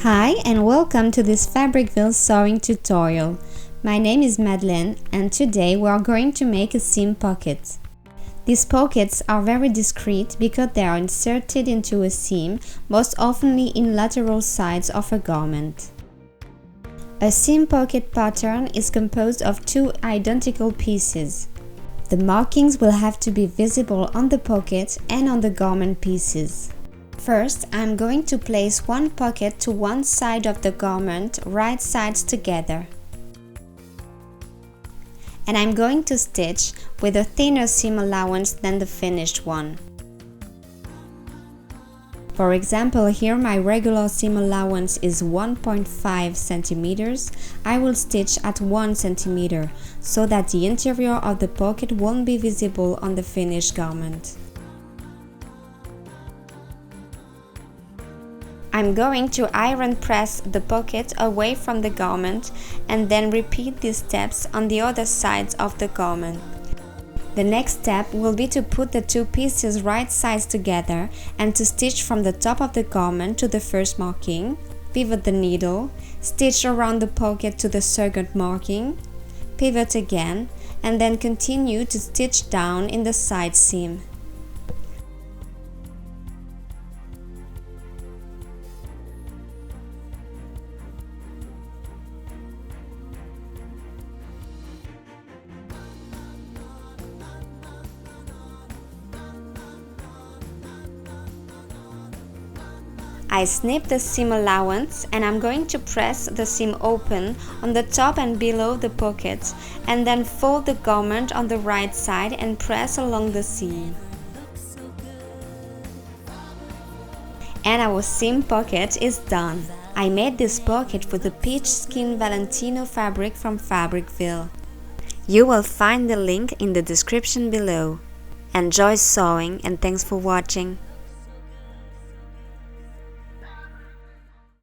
Hi and welcome to this Fabricville sewing tutorial. My name is Madeleine and today we are going to make a seam pocket. These pockets are very discreet because they are inserted into a seam, most often in lateral sides of a garment. A seam pocket pattern is composed of two identical pieces. The markings will have to be visible on the pocket and on the garment pieces. First, I'm going to place one pocket to one side of the garment, right sides together. And I'm going to stitch with a thinner seam allowance than the finished one. For example, here my regular seam allowance is 1.5 centimeters. I will stitch at 1 centimeter so that the interior of the pocket won't be visible on the finished garment. I'm going to iron press the pocket away from the garment and then repeat these steps on the other sides of the garment. The next step will be to put the two pieces right sides together and to stitch from the top of the garment to the first marking, pivot the needle, stitch around the pocket to the second marking, pivot again, and then continue to stitch down in the side seam. I snip the seam allowance and I'm going to press the seam open on the top and below the pocket and then fold the garment on the right side and press along the seam. And our seam pocket is done. I made this pocket with a peach skin Valentino fabric from Fabricville. You will find the link in the description below. Enjoy sewing and thanks for watching.